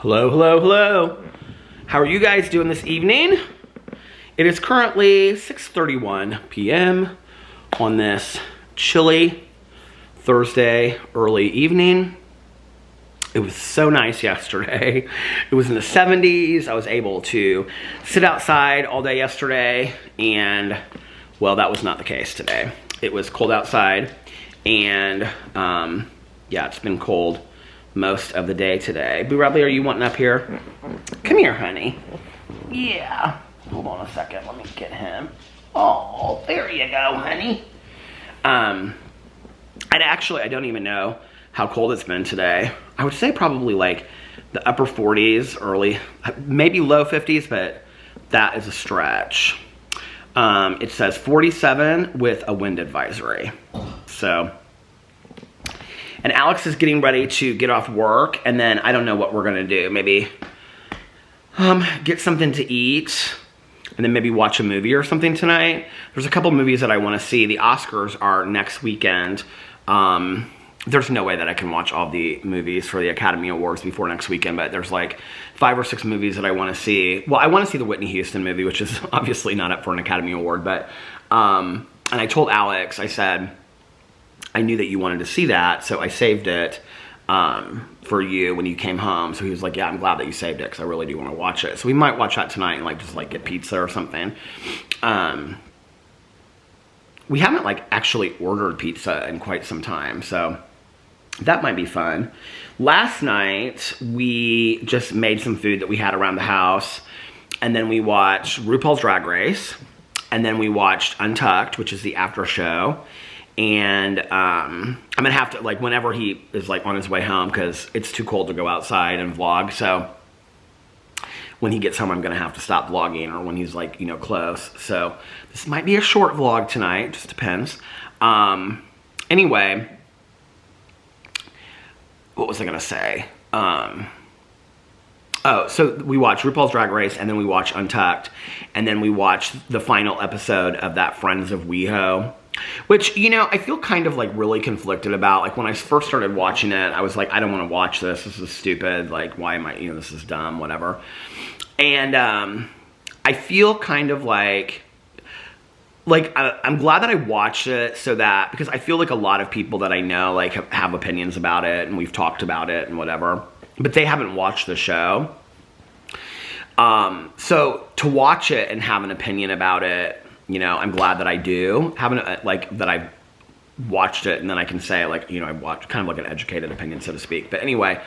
Hello, hello, hello. How are you guys doing this evening? It is currently 6:31 p.m. on this chilly Thursday early evening. It was so nice yesterday. It was in the 70s. I was able to sit outside all day yesterday, and well, that was not the case today. It was cold outside, and yeah, it's been cold most of the day today. Boo Radley, are you wanting up here? Come here, honey. Yeah. Hold on a second. Let me get him. Oh, there you go, honey. I don't even know how cold it's been today. I would say probably like the upper 40s, early, maybe low 50s, but that is a stretch. It says 47 with a wind advisory. So, and Alex is getting ready to get off work, and then I don't know what we're gonna do. Maybe get something to eat, and then maybe watch a movie or something tonight. There's a couple movies that I want to see. The Oscars are next weekend. There's no way that I can watch all the movies for the Academy Awards before next weekend, but there's like 5 or 6 movies that I want to see. Well, I want to see the Whitney Houston movie, which is obviously not up for an Academy Award, but and I told Alex, I said, I knew that you wanted to see that, so I saved it for you when you came home. So he was like, yeah, I'm glad that you saved it, because I really do want to watch it. So we might watch that tonight and like just like get pizza or something. We haven't like actually ordered pizza in quite some time, so that might be fun. Last night we just made some food that we had around the house, and then we watched RuPaul's Drag Race, and then we watched Untucked, which is the after show. And I'm gonna have to, like, whenever he is like on his way home, because it's too cold to go outside and vlog, so when he gets home I'm gonna have to stop vlogging, or when he's like, you know, close. So this might be a short vlog tonight, just depends. Anyway, what was I gonna say? Oh, so we watched RuPaul's Drag Race, and then we watched Untucked, and then we watched the final episode of that Friends of WeHo, which, you know, I feel kind of like really conflicted about. Like when I first started watching it, I was like, I don't want to watch this. This is stupid. Like, why am I, you know, this is dumb, whatever. And I feel kind of like I'm glad that I watched it, so that, because I feel like a lot of people that I know like have opinions about it, and we've talked about it and whatever, but they haven't watched the show. So to watch it and have an opinion about it, you know, I'm glad that I do have that I've watched it, and then I can say, like, you know, I watched kind of like an educated opinion, so to speak. But anyway,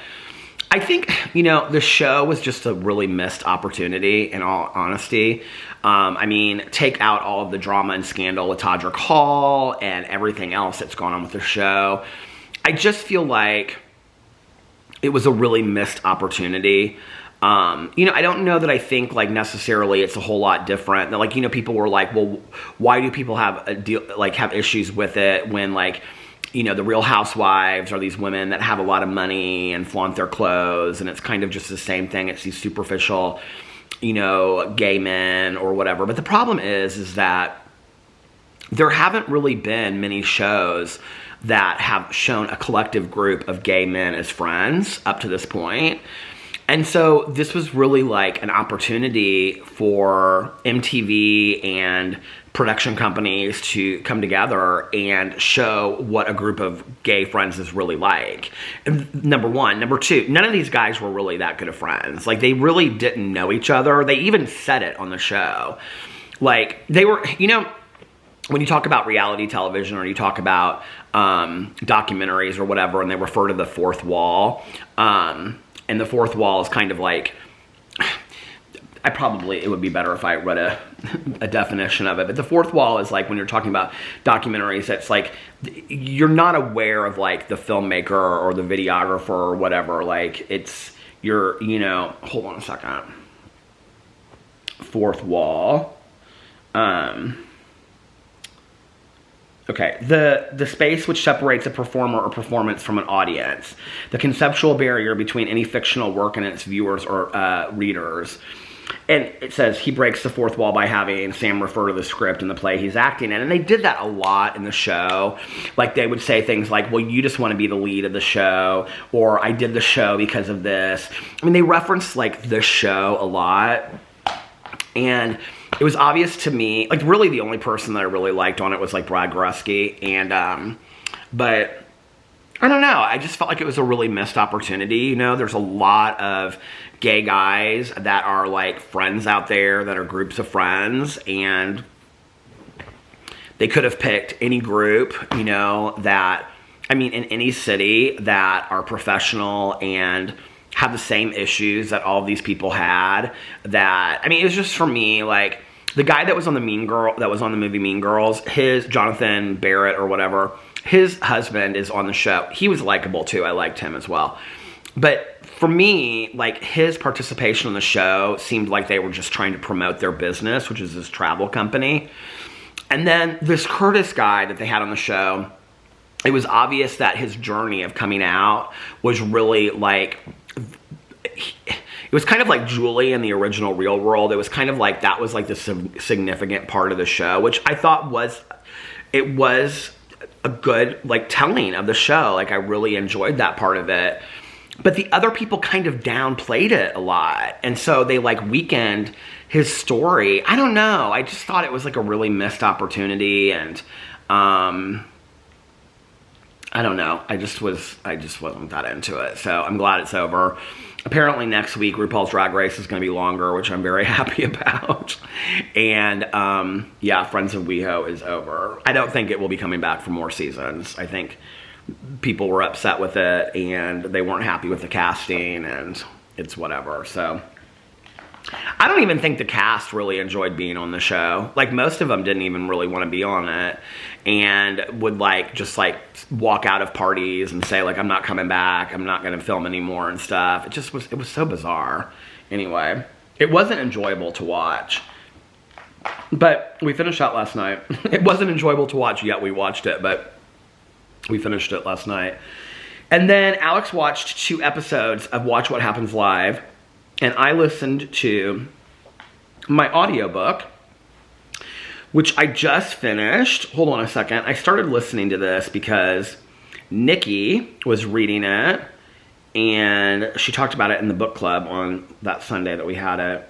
I think, you know, the show was just a really missed opportunity, in all honesty. I mean, take out all of the drama and scandal with Todrick Hall and everything else that's gone on with the show. I just feel like it was a really missed opportunity. You know, I don't know that I think like necessarily it's a whole lot different. Like, you know, people were like, well, why do people have have issues with it when, like, you know, the Real Housewives are these women that have a lot of money and flaunt their clothes, and it's kind of just the same thing. It's these superficial, you know, gay men or whatever. But the problem is that there haven't really been many shows that have shown a collective group of gay men as friends up to this point. And so this was really like an opportunity for MTV and production companies to come together and show what a group of gay friends is really like. Number one. Number two, none of these guys were really that good of friends. Like, they really didn't know each other. They even said it on the show. Like, they were, you know, when you talk about reality television, or you talk about documentaries or whatever, and they refer to the fourth wall, and the fourth wall is kind of like, it would be better if I read a definition of it. But the fourth wall is like when you're talking about documentaries, it's like you're not aware of like the filmmaker or the videographer or whatever. Like, you're, you know, hold on a second. Fourth wall. Okay, the space which separates a performer or performance from an audience. The conceptual barrier between any fictional work and its viewers or readers. And it says he breaks the fourth wall by having Sam refer to the script and the play he's acting in. And they did that a lot in the show. Like, they would say things like, well, you just want to be the lead of the show, or I did the show because of this. I mean, they referenced, like, the show a lot. And it was obvious to me, like, really the only person that I really liked on it was, like, Brad Goreski. And, but I don't know. I just felt like it was a really missed opportunity. You know, there's a lot of gay guys that are, like, friends out there that are groups of friends, and they could have picked any group, you know, that, I mean, in any city that are professional and have the same issues that all of these people had. That, I mean, it was just, for me, like, the guy that was on the movie Mean Girls, his, Jonathan Barrett or whatever, his husband is on the show. He was likable too. I liked him as well. But for me, like, his participation on the show seemed like they were just trying to promote their business, which is this travel company. And then this Curtis guy that they had on the show, it was obvious that his journey of coming out was really, like, it was kind of like Julie in the original Real World. It was kind of like, that was like the significant part of the show, which I thought was a good, like, telling of the show. Like, I really enjoyed that part of it. But the other people kind of downplayed it a lot. And so they, like, weakened his story. I don't know. I just thought it was, like, a really missed opportunity. And, I don't know. I just wasn't that into it. So I'm glad it's over. Apparently next week, RuPaul's Drag Race is going to be longer, which I'm very happy about. And, yeah, Friends of WeHo is over. I don't think it will be coming back for more seasons. I think people were upset with it, and they weren't happy with the casting, and it's whatever. So I don't even think the cast really enjoyed being on the show. Like, most of them didn't even really want to be on it, and would, like, just, like, walk out of parties and say, like, I'm not coming back, I'm not going to film anymore and stuff. It was so bizarre. Anyway, it wasn't enjoyable to watch. But we finished that last night. It wasn't enjoyable to watch yet. We watched it, but we finished it last night. And then Alex watched 2 episodes of Watch What Happens Live, and I listened to my audiobook, which I just finished. Hold on a second. I started listening to this because Nikki was reading it, and she talked about it in the book club on that Sunday that we had it.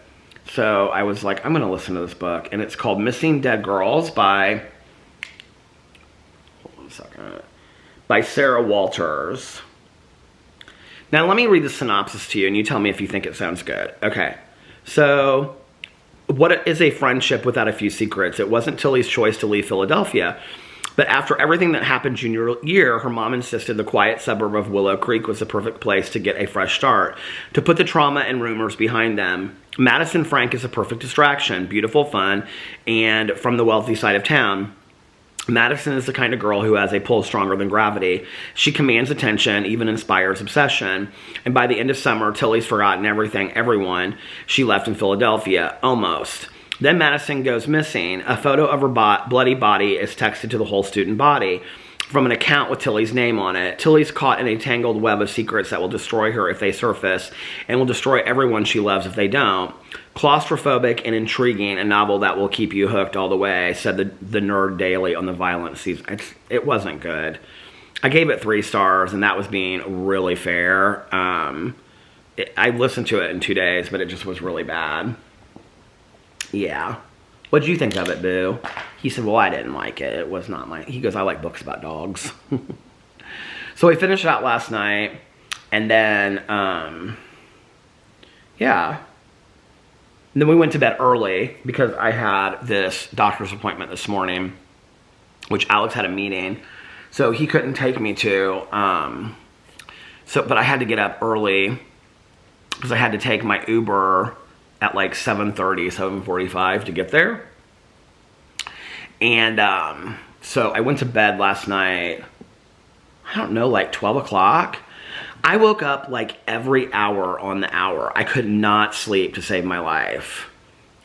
So I was like, I'm going to listen to this book, and it's called Missing Dead Girls by, hold on a second, by Sarah Walters. Now, let me read the synopsis to you, and you tell me if you think it sounds good. Okay, so what is a friendship without a few secrets? It wasn't Tilly's choice to leave Philadelphia, but after everything that happened junior year, her mom insisted the quiet suburb of Willow Creek was the perfect place to get a fresh start, to put the trauma and rumors behind them. Madison Frank is a perfect distraction, beautiful, fun, and from the wealthy side of town. Madison is the kind of girl who has a pull stronger than gravity. She commands attention, even inspires obsession. And by the end of summer, Tilly's forgotten everyone she left in Philadelphia, almost. Then Madison goes missing. A photo of her bloody body is texted to the whole student body from an account with Tilly's name on it. Tilly's caught in a tangled web of secrets that will destroy her if they surface, and will destroy everyone she loves if they don't. Claustrophobic and intriguing, a novel that will keep you hooked all the way, said the Nerd Daily on the violent season. It wasn't good. I gave it 3 stars, and that was being really fair. I listened to it in 2 days, but it just was really bad. Yeah. What'd you think of it, Boo? He said, well, I didn't like it. It was not my... He goes, I like books about dogs. So we finished that last night, and then, yeah. And then we went to bed early because I had this doctor's appointment this morning, which Alex had a meeting, so he couldn't take me to. But I had to get up early because I had to take my Uber at like 7:30, 7:45 to get there. And so I went to bed last night, I don't know, like 12 o'clock. I woke up like every hour on the hour. I could not sleep to save my life.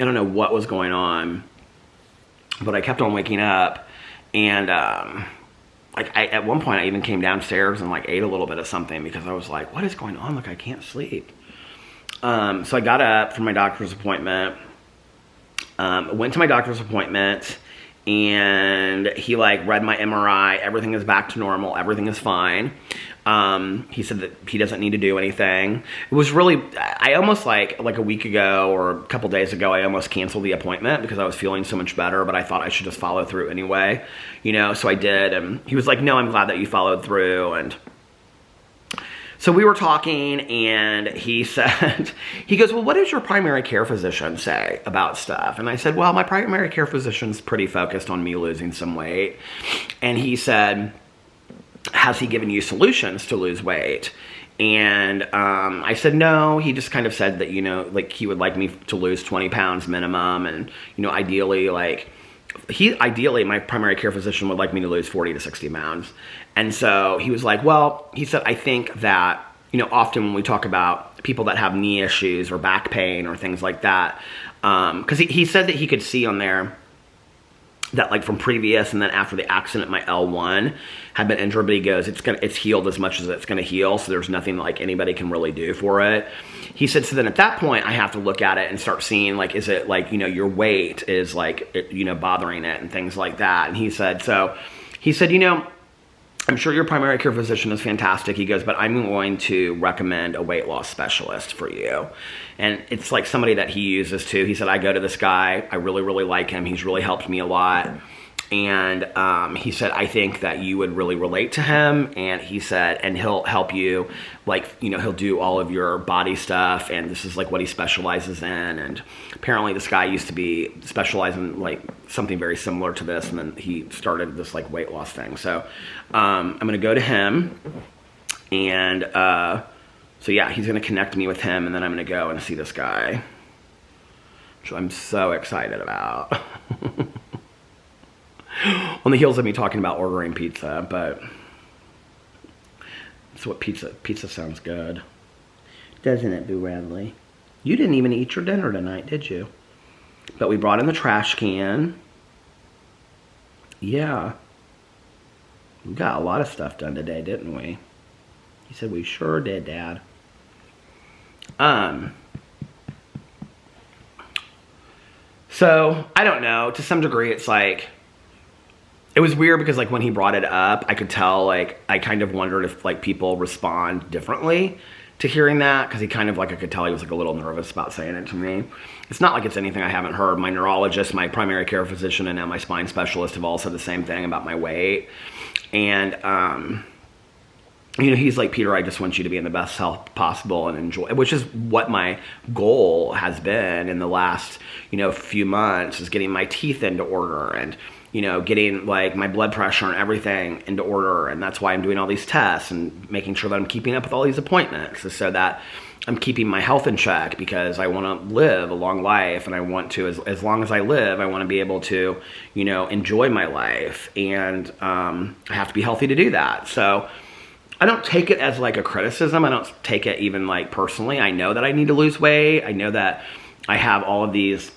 I don't know what was going on, but I kept on waking up. And at one point I even came downstairs and like ate a little bit of something because I was like, what is going on? Like, I can't sleep. So I got up from my doctor's appointment, went to my doctor's appointment, and he like read my MRI. Everything is back to normal. Everything is fine. He said that he doesn't need to do anything. It was really, I almost like a week ago or a couple days ago, I almost canceled the appointment because I was feeling so much better, but I thought I should just follow through anyway, you know, so I did. And he was like, no, I'm glad that you followed through. And so we were talking, and he said, he goes, well, what does your primary care physician say about stuff? And I said, well, my primary care physician's pretty focused on me losing some weight. And he said, has he given you solutions to lose weight? And I said, no. He just kind of said that, you know, like he would like me to lose 20 pounds minimum. And, you know, ideally, my primary care physician would like me to lose 40 to 60 pounds. And so he was like, well, he said, I think that, you know, often when we talk about people that have knee issues or back pain or things like that, because he said that he could see on there that like from previous and then after the accident, my L1 had been injured, but he goes, it's healed as much as it's going to heal. So there's nothing like anybody can really do for it. He said, so then at that point I have to look at it and start seeing like, is it like, you know, your weight is like, you know, bothering it and things like that. And he said, you know, I'm sure your primary care physician is fantastic. He goes, but I'm going to recommend a weight loss specialist for you. And it's like somebody that he uses too. He said, I go to this guy. I really, really like him. He's really helped me a lot. And he said, I think that you would really relate to him. And he said, and he'll help you, like, you know, he'll do all of your body stuff. And this is like what he specializes in. And apparently this guy used to be specializing like something very similar to this. And then he started this like weight loss thing. So I'm going to go to him. And so yeah, he's going to connect me with him. And then I'm going to go and see this guy, which I'm so excited about. On the heels of me talking about ordering pizza, but that's what pizza sounds good. Doesn't it, Boo Radley? You didn't even eat your dinner tonight, did you? But we brought in the trash can. Yeah. We got a lot of stuff done today, didn't we? He said we sure did, Dad. So, I don't know. To some degree, it's like, it was weird because like when he brought it up, I could tell like, I kind of wondered if like people respond differently to hearing that. Cause he kind of like, I could tell he was like a little nervous about saying it to me. It's not like it's anything I haven't heard. My neurologist, my primary care physician, and now my spine specialist have all said the same thing about my weight. And, you know, he's like, Peter, I just want you to be in the best health possible and enjoy, which is what my goal has been in the last, you know, few months, is getting my teeth into order and, you know, getting like my blood pressure and everything into order. And that's why I'm doing all these tests and making sure that I'm keeping up with all these appointments, so that I'm keeping my health in check, because I want to live a long life. And I want to, as long as I live, I want to be able to, you know, enjoy my life. And I have to be healthy to do that. So I don't take it as like a criticism. I don't take it even like personally. I know that I need to lose weight. I know that I have all of these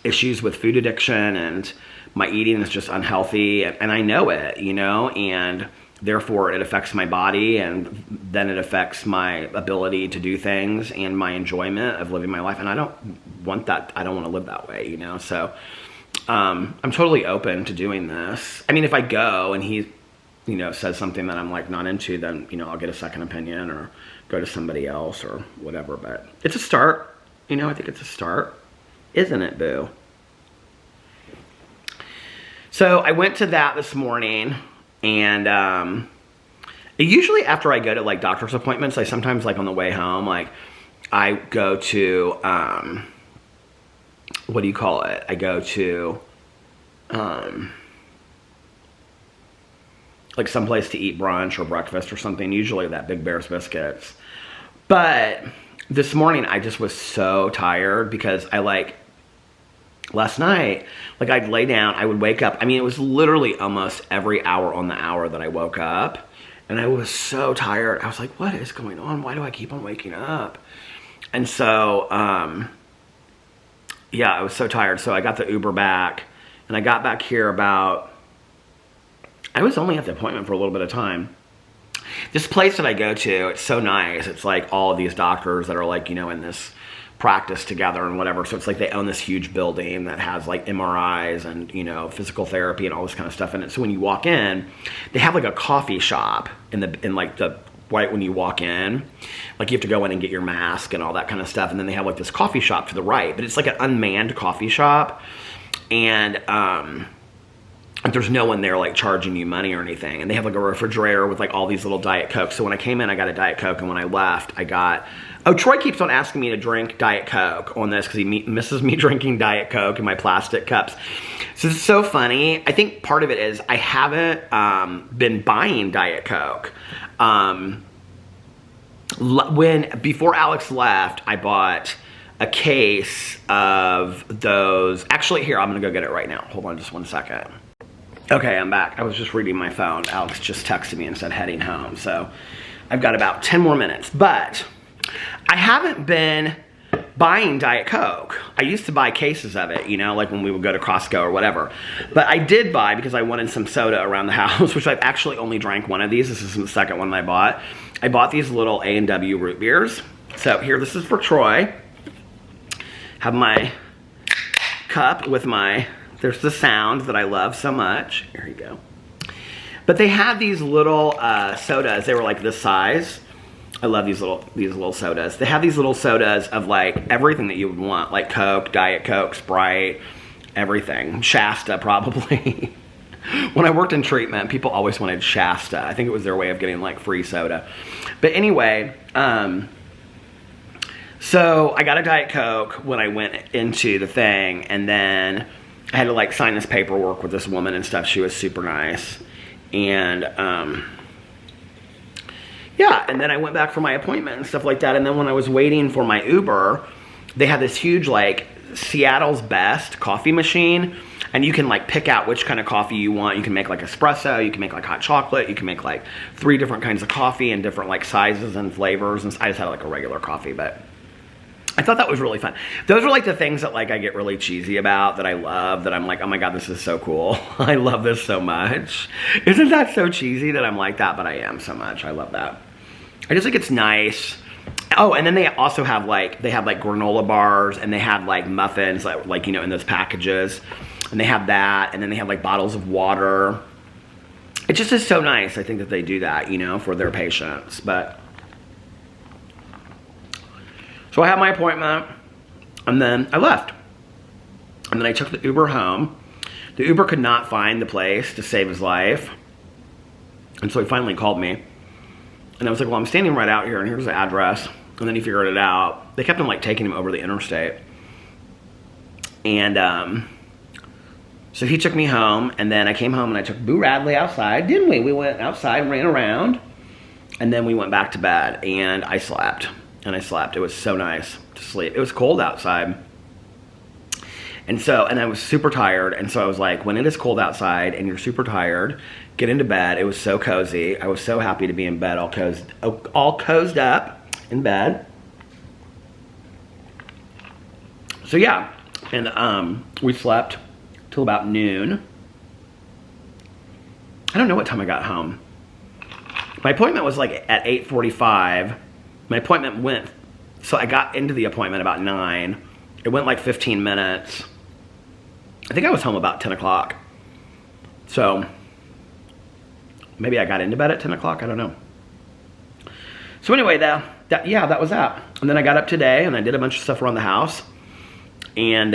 issues with food addiction, and my eating is just unhealthy, and I know it, you know, and therefore it affects my body, and then it affects my ability to do things and my enjoyment of living my life. And I don't want that. I don't want to live that way, you know? So I'm totally open to doing this. I mean, if I go and he, you know, says something that I'm like not into, then, you know, I'll get a second opinion or go to somebody else or whatever. But it's a start, you know, I think it's a start. Isn't it, Boo? So I went to that this morning, and usually after I go to like doctor's appointments, I sometimes like on the way home, like I go to, what do you call it? I go to like someplace to eat brunch or breakfast or something, usually that Big Bear's Biscuits. But this morning I just was so tired because I like, last night, like I'd lay down, I would wake up. I mean, it was literally almost every hour on the hour that I woke up, and I was so tired. I was like, what is going on? Why do I keep on waking up? And so, yeah, I was so tired. So I got the Uber back, and I got back here about, I was only at the appointment for a little bit of time. This place that I go to, it's so nice. It's like all of these doctors that are like, you know, in this practice together and whatever. So it's like they own this huge building that has like MRIs and, you know, physical therapy and all this kind of stuff in it. So when you walk in, they have like a coffee shop in like the right when you walk in. Like you have to go in and get your mask and all that kind of stuff. And then they have like this coffee shop to the right, but it's like an unmanned coffee shop. And there's no one there like charging you money or anything. And they have like a refrigerator with like all these little Diet Cokes. So when I came in, I got a Diet Coke, and when I left, I got, oh, Troy keeps on asking me to drink Diet Coke on this because he misses me drinking Diet Coke in my plastic cups. So it's so funny. I think part of it is I haven't been buying Diet Coke. Before Alex left, I bought a case of those. Actually, here, I'm gonna go get it right now. Hold on just 1 second. Okay, I'm back. I was just reading my phone. Alex just texted me and said heading home. So I've got about 10 more minutes, but I haven't been buying Diet Coke. I used to buy cases of it, you know, like when we would go to Costco or whatever. But I did buy because I wanted some soda around the house, which I've actually only drank one of these. This is the second one that I bought. I bought these little A&W root beers. So here, this is for Troy. Have my cup with my, there's the sound that I love so much. Here you go. But they had these little sodas. They were like this size. I love these little sodas. They have these little sodas of like everything that you would want, like Coke, Diet Coke, Sprite, everything. Shasta, probably. When I worked in treatment, people always wanted Shasta. I think it was their way of getting like free soda. But anyway, so I got a Diet Coke when I went into the thing, and then I had to like sign this paperwork with this woman and stuff. She was super nice. And yeah, and then I went back for my appointment and stuff like that. And then when I was waiting for my Uber, they had this huge like Seattle's Best coffee machine. And you can like pick out which kind of coffee you want. You can make like espresso, you can make like hot chocolate, you can make like 3 different kinds of coffee and different like sizes and flavors. And I just had like a regular coffee, but I thought that was really fun. Those are like the things that like I get really cheesy about, that I love, that I'm like, oh my God, this is so cool. I love this so much. Isn't that so cheesy that I'm like that? But I am so much. I love that. I just think it's nice. Oh, and then they also have like, they have like granola bars, and they have like muffins, like you know, in those packages. And they have that, and then they have like bottles of water. It just is so nice, I think, that they do that, you know, for their patients. But so I had my appointment, and then I left. And then I took the Uber home. The Uber could not find the place to save his life. And so he finally called me. And I was like, well, I'm standing right out here, and here's the address. And then he figured it out. They kept on like taking him over the interstate. And so he took me home, and then I came home and I took Boo Radley outside, didn't we? We went outside, ran around, and then we went back to bed, and I slept. And I slept. It was so nice to sleep. It was cold outside. And I was super tired, and so I was like, when it is cold outside and you're super tired, get into bed. It was so cozy. I was so happy to be in bed, all cozied up in bed. So yeah, and we slept till about noon. I don't know what time I got home. My appointment was like at 8:45. My appointment went, so I got into the appointment about 9. It went like 15 minutes. I think I was home about 10 o'clock. So maybe I got into bed at 10 o'clock, I don't know. So anyway, that was that. And then I got up today and I did a bunch of stuff around the house. And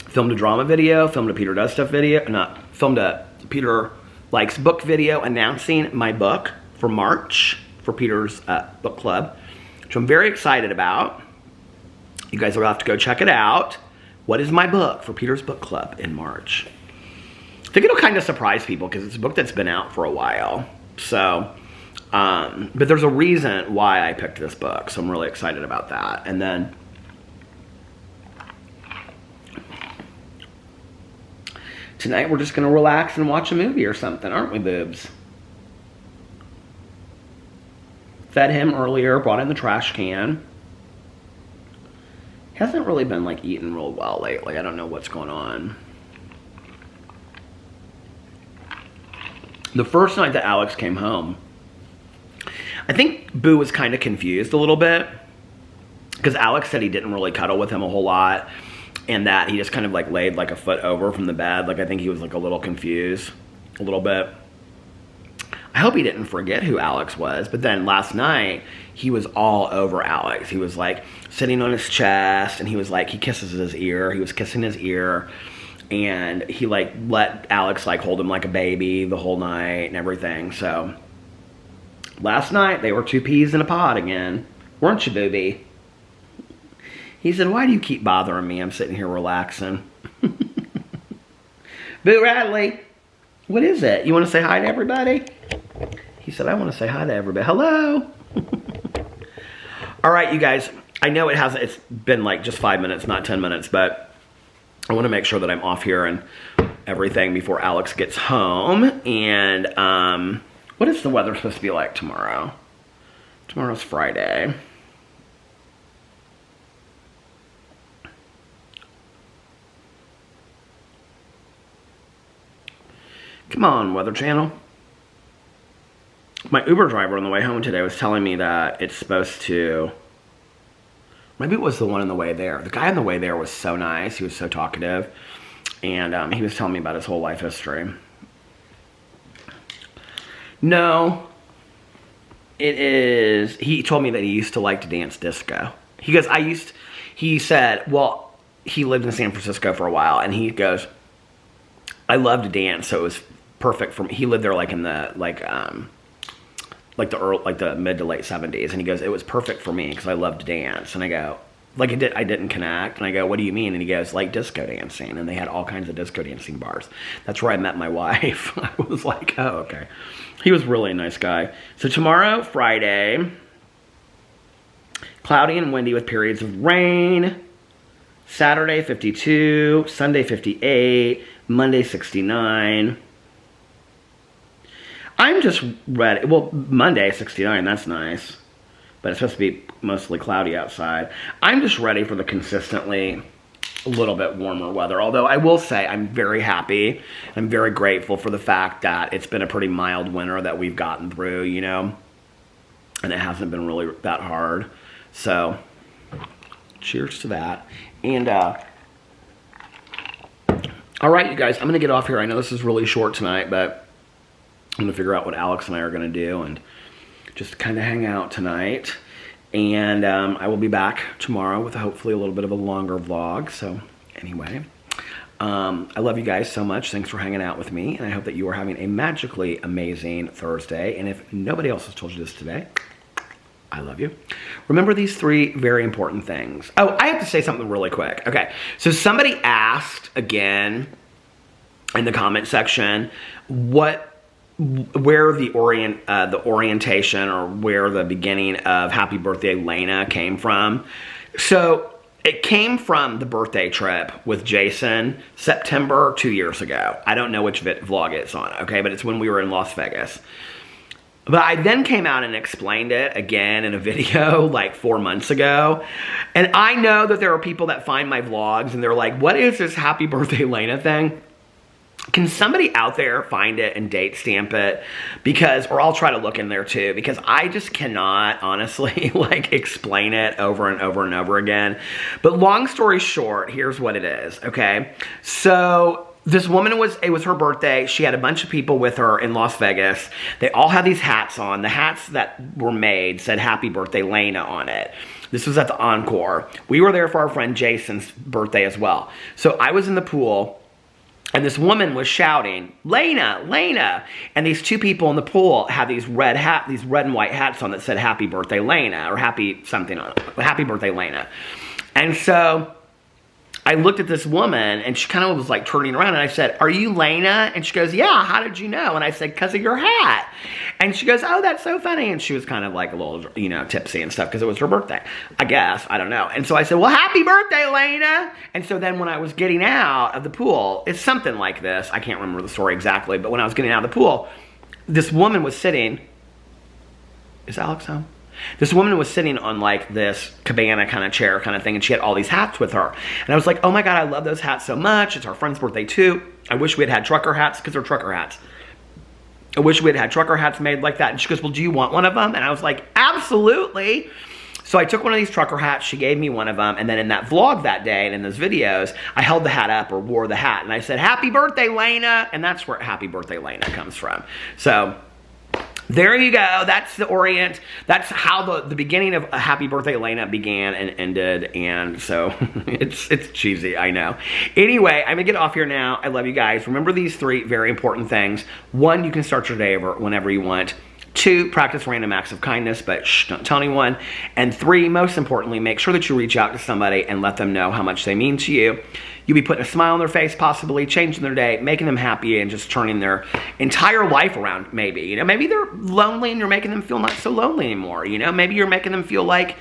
filmed a drama video, filmed a Peter Does Stuff video, filmed a Peter Likes Book video announcing my book for March for Peter's book club, which I'm very excited about. You guys will have to go check it out. What is my book for Peter's book club in March? I think it'll kind of surprise people because it's a book that's been out for a while. So, but there's a reason why I picked this book, so I'm really excited about that. And then tonight we're just going to relax and watch a movie or something, aren't we, boobs? Fed him earlier, brought in the trash can. He hasn't really been like eating real well lately. I don't know what's going on. The first night that Alex came home, I think Boo was kind of confused a little bit because Alex said he didn't really cuddle with him a whole lot and that he just kind of like laid like a foot over from the bed. Like I think he was like a little confused a little bit. I hope he didn't forget who Alex was, but then last night he was all over Alex. He was like sitting on his chest and he was like, he kisses his ear. He was kissing his ear and he like let Alex like hold him like a baby the whole night and everything. So last night they were two peas in a pod again. Weren't you, booby? He said, why do you keep bothering me? I'm sitting here relaxing. Boo Radley, what is it? You want to say hi to everybody? He said, I want to say hi to everybody. Hello. All right, you guys. I know it's been like just 5 minutes, not 10 minutes, but I want to make sure that I'm off here and everything before Alex gets home. And what is the weather supposed to be like tomorrow? Tomorrow's Friday. Come on, Weather Channel. My Uber driver on the way home today was telling me that it's supposed to... Maybe it was the one on the way there. The guy on the way there was so nice. He was so talkative. And he was telling me about his whole life history. No. It is... He told me that he used to like to dance disco. He goes, he said, well, he lived in San Francisco for a while. And he goes, I love to dance, so it was perfect for me. He lived there like in the... like the mid to late 70s, and he goes, it was perfect for me because I love to dance. And I go, I didn't connect. And I go, what do you mean? And he goes, like disco dancing. And they had all kinds of disco dancing bars. That's where I met my wife. I was like, oh, okay. He was really a nice guy. So tomorrow, Friday, cloudy and windy with periods of rain. Saturday, 52. Sunday, 58. Monday, 69. I'm just ready. Well, Monday, 69, that's nice. But it's supposed to be mostly cloudy outside. I'm just ready for the consistently a little bit warmer weather. Although I will say I'm very happy. I'm very grateful for the fact that it's been a pretty mild winter that we've gotten through, you know. And it hasn't been really that hard. So, cheers to that. And, all right, you guys, I'm going to get off here. I know this is really short tonight, but I'm going to figure out what Alex and I are going to do and just kind of hang out tonight. And I will be back tomorrow with hopefully a little bit of a longer vlog. So anyway, I love you guys so much. Thanks for hanging out with me. And I hope that you are having a magically amazing Thursday. And if nobody else has told you this today, I love you. Remember these 3 very important things. Oh, I have to say something really quick. Okay, so somebody asked again in the comment section where the orientation or where the beginning of Happy Birthday Lena came from. So it came from the birthday trip with Jason, September 2 years ago. I don't know which vlog it's on, okay, but it's when we were in Las Vegas. But I then came out and explained it again in a video like 4 months ago. And I know that there are people that find my vlogs and they're like, what is this Happy Birthday Lena thing? Can somebody out there find it and date stamp it? Because, or I'll try to look in there too, because I just cannot honestly like explain it over and over and over again. But long story short, here's what it is, okay? So this woman it was her birthday. She had a bunch of people with her in Las Vegas. They all had these hats on. The hats that were made said Happy Birthday Lena on it. This was at the Encore. We were there for our friend Jason's birthday as well. So I was in the pool. And this woman was shouting, Lena, Lena. And these 2 people in the pool had these red and white hats on that said Happy Birthday Lena, or Happy something on it, Happy Birthday Lena. And so I looked at this woman and she kind of was like turning around and I said, are you Lena? And she goes, yeah, how did you know? And I said, because of your hat. And she goes, oh, that's so funny. And she was kind of like a little, you know, tipsy and stuff because it was her birthday, I guess. I don't know. And so I said, well, happy birthday, Lena. And so then when I was getting out of the pool, it's something like this. I can't remember the story exactly, but when I was getting out of the pool, this woman was sitting. Is Alex home? This woman was sitting on like this cabana kind of chair kind of thing, and she had all these hats with her. And I was like, oh my God, I love those hats so much. It's our friend's birthday too. I wish we had had trucker hats because they're trucker hats. I wish we'd had trucker hats made like that. And she goes, well, do you want one of them? And I was like, absolutely. So I took one of these trucker hats, she gave me one of them, and then in that vlog that day and in those videos, I held the hat up or wore the hat, and I said, happy birthday, Lena, and that's where happy birthday, Lena comes from. So there you go. That's the Orient. That's how the beginning of Happy Birthday, Lena began and ended. And so it's cheesy, I know. Anyway, I'm going to get off here now. I love you guys. Remember these 3 very important things. 1, you can start your day over whenever you want. 2, practice random acts of kindness, but shh, don't tell anyone. And 3, most importantly, make sure that you reach out to somebody and let them know how much they mean to you. You'll be putting a smile on their face, possibly changing their day, making them happy, and just turning their entire life around, maybe. You know, maybe they're lonely and you're making them feel not so lonely anymore. You know, maybe you're making them feel like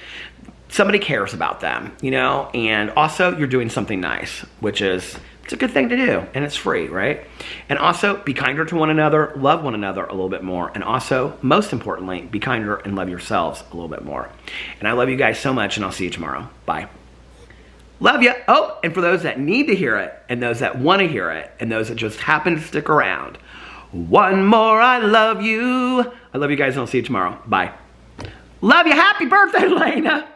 somebody cares about them, you know, and also you're doing something nice, which is, it's a good thing to do, and it's free, right? And also, be kinder to one another, love one another a little bit more, and also, most importantly, be kinder and love yourselves a little bit more. And I love you guys so much, and I'll see you tomorrow. Bye. Love you. Oh, and for those that need to hear it, and those that want to hear it, and those that just happen to stick around, one more I love you. I love you guys, and I'll see you tomorrow. Bye. Love you. Happy birthday, Lena.